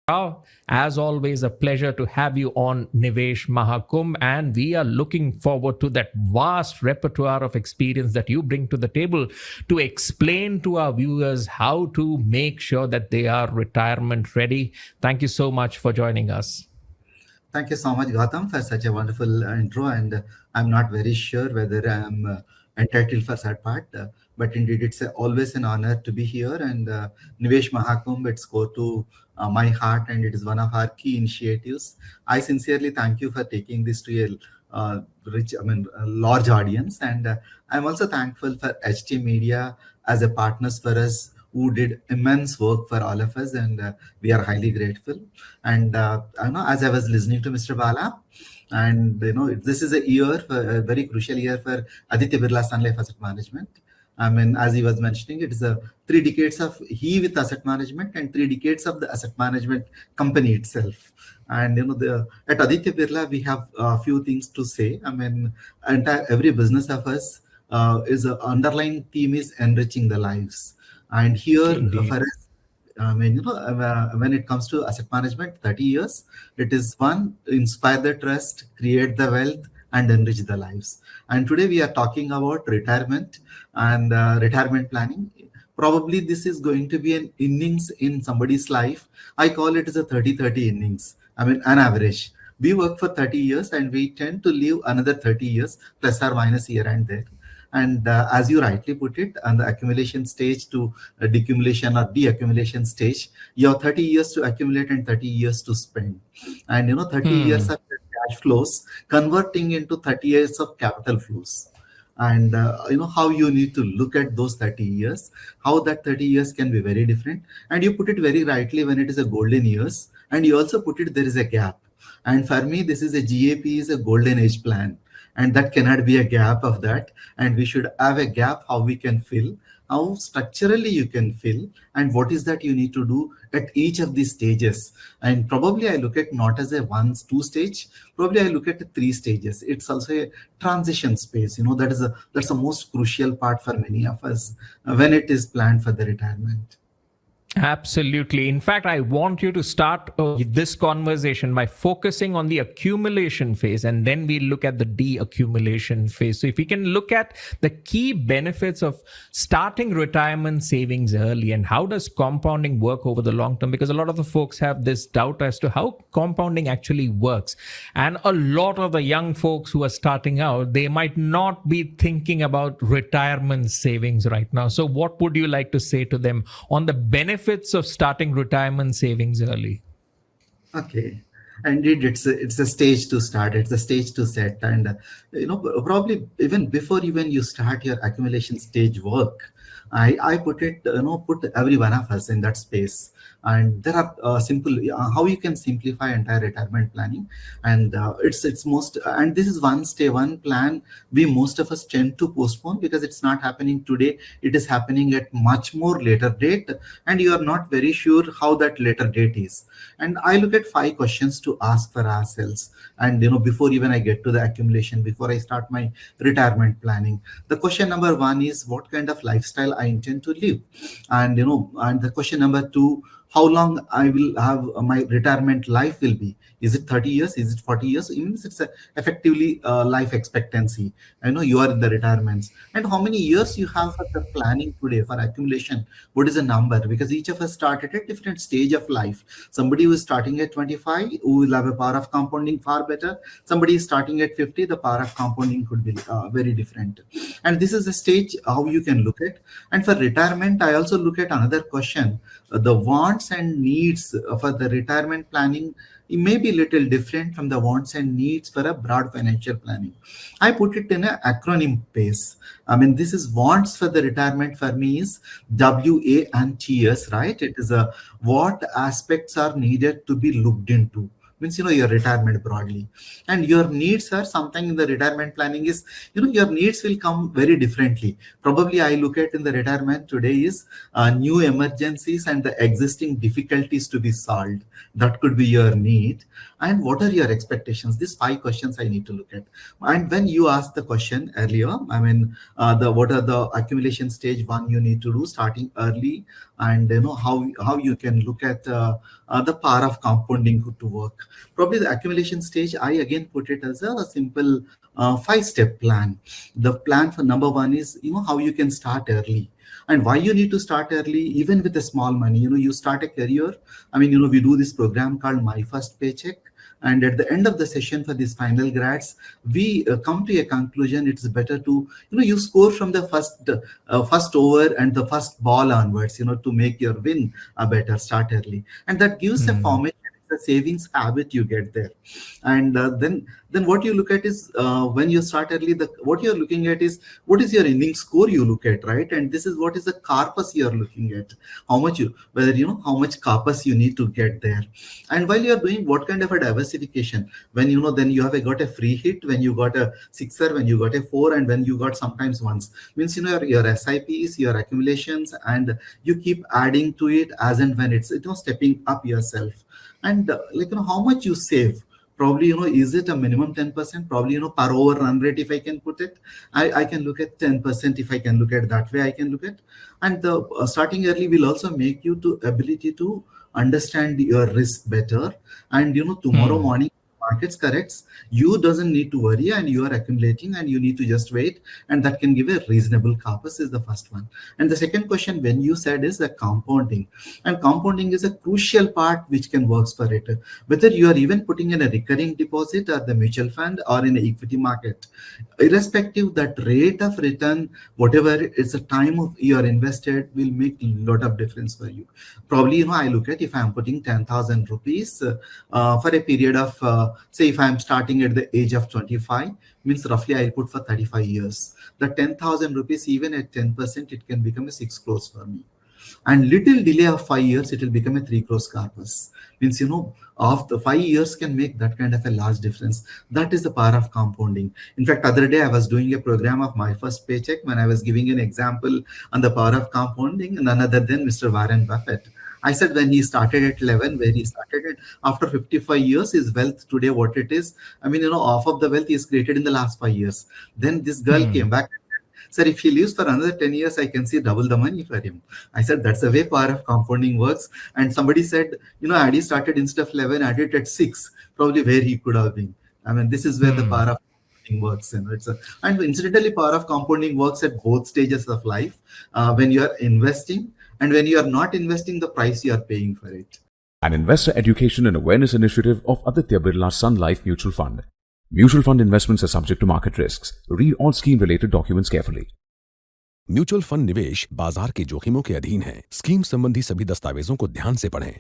Rao. As always, a pleasure to have you on Nivesh Mahakumbh, and we are looking forward to that vast repertoire of experience that you bring to the table to explain to our viewers how to make sure that they are retirement ready. Thank you so much for joining us. Thank you so much, Gautam, for such a wonderful intro. And I'm not very sure whether I'm entitled for that part, but indeed, it's always an honor to be here. And Nivesh Mahakumbh, it's go to my heart, and it is one of our key initiatives. I sincerely thank you for taking this to a large audience. And I'm also thankful for HT Media as a partners for us who did immense work for all of us, and we are highly grateful. And I know, as I was listening to Mr. Bala, and this is a very crucial year for Aditya Birla Sun Life Asset Management. I mean, as he was mentioning, it is a 3 decades of he with asset management and 3 decades of the asset management company itself. And at Aditya Birla, we have a few things to say. I mean, every business of us is underlying theme is enriching the lives. And here, Indeed. for us, I mean, when it comes to asset management, 30 years, it is one, inspire the trust, create the wealth, and enrich the lives. And today we are talking about retirement and retirement planning. Probably this is going to be an innings in somebody's life. I call it as a 30-30 innings. I mean, an average. We work for 30 years and we tend to live another 30 years, plus or minus here and there. And as you rightly put it, on the accumulation stage to decumulation or deaccumulation stage, you have 30 years to accumulate and 30 years to spend. And 30 years of cash flows converting into 30 years of capital flows. And how you need to look at those 30 years, how that 30 years can be very different. And you put it very rightly when it is a golden years, and you also put it there is a gap. And for me, this is a GAP is a golden age plan, and that cannot be a gap of that. And we should have a gap how we can fill, how structurally you can fill, and what is that you need to do at each of these stages. And probably I look at not as a 1-2 stage, probably I look at the 3 stages. It's also a transition space. That's the most crucial part for many of us when it is planned for the retirement. Absolutely. In fact, I want you to start this conversation by focusing on the accumulation phase, and then we look at the deaccumulation phase. So if we can look at the key benefits of starting retirement savings early, and how does compounding work over the long term, because a lot of the folks have this doubt as to how compounding actually works. And a lot of the young folks who are starting out, they might not be thinking about retirement savings right now. So what would you like to say to them on the benefits of starting retirement savings early? Okay. Indeed, it's a stage to start. It's a stage to set, and probably even before even you start your accumulation stage work, I put it put every one of us in that space. And there are simple how you can simplify entire retirement planning, and it's most, and this is one plan we most of us tend to postpone because it's not happening today. It is happening at much more later date, and you are not very sure how that later date is. And I look at 5 questions to ask for ourselves. And before even I get to the accumulation, before I start my retirement planning, the question number 1 is what kind of lifestyle I intend to live. And and the question number 2, how long I will have my retirement life will be. Is it 30 years? Is it 40 years? It means it's effectively life expectancy. I know you are in the retirements. And how many years you have for the planning today for accumulation? What is the number? Because each of us start at a different stage of life. Somebody who is starting at 25, who will have a power of compounding far better. Somebody is starting at 50, the power of compounding could be very different. And this is the stage how you can look at. And for retirement, I also look at another question. The wants and needs for the retirement planning, it may be a little different from the wants and needs for a broad financial planning. I put it in an acronym base. I mean, this is wants for the retirement for me is WA and TS, right? It is a what aspects are needed to be looked into. means your retirement broadly, and your needs are something in the retirement planning is your needs will come very differently. Probably I look at in the retirement today is new emergencies and the existing difficulties to be solved. That could be your need. And what are your expectations? These 5 questions I need to look at. And when you asked the question earlier, I mean, the what are the accumulation stage one you need to do starting early, and how you can look at the power of compounding to work. Probably the accumulation stage, I again put it as a simple 5-step plan. The plan for number one is how you can start early. And why you need to start early, even with a small money. You start a career. I mean, we do this program called My First Paycheck. And at the end of the session for these final grads, we come to a conclusion. It's better to, you score from the first over and the first ball onwards, to make your win better, start early. And that gives a formation, the savings habit you get there. And then what you look at is when you start early, what you're looking at is what is your inning score you look at, right? And this is what is the corpus you're looking at, how much how much corpus you need to get there. And while you're doing what kind of a diversification, when then you have got a free hit, when you got a sixer, when you got a four, and when you got sometimes ones, means your SIPs, your accumulations, and you keep adding to it as and when it's stepping up yourself. And how much you save, probably is it a minimum 10%, probably per hour run rate, if I can put it, I can look at 10%. If I can look at that way, I can look at. And the starting early will also make you to ability to understand your risk better. And tomorrow morning markets corrects, you doesn't need to worry, and you are accumulating, and you need to just wait, and that can give a reasonable corpus is the first one. And the second question when you said is the compounding, and compounding is a crucial part which can works for it, whether you are even putting in a recurring deposit or the mutual fund or in the equity market, irrespective that rate of return, whatever it's the time of you are invested, will make a lot of difference for you. Probably I look at if I'm putting 10,000 rupees for a period of say if I'm starting at the age of 25, means roughly I'll put for 35 years. The 10,000 rupees, even at 10%, it can become a 6 crores for me. And little delay of 5 years, it will become a 3 crores corpus. Means, of the 5 years can make that kind of a large difference. That is the power of compounding. In fact, other day I was doing a program of My First Paycheck when I was giving an example on the power of compounding, none other than Mr. Warren Buffett. I said when he started at 11, where he started it, after 55 years, his wealth today, what it is, I mean, half of the wealth is created in the last 5 years. Then this girl came back and said, sir, if he lives for another 10 years, I can see double the money for him. I said, that's the way power of compounding works. And somebody said, had he started instead of 11, had it at 6, probably where he could have been. I mean, this is where the power of compounding works. And incidentally, power of compounding works at both stages of life. When you are investing, and when you are not investing, the price you are paying for it. An investor education and awareness initiative of Aditya Birla Sun Life Mutual Fund. Mutual fund investments are subject to market risks. Read all scheme-related documents carefully. Mutual fund निवेश बाजार के जोखिमों के अधीन है। Scheme संबंधी सभी दस्तावेजों को ध्यान से पढ़ें।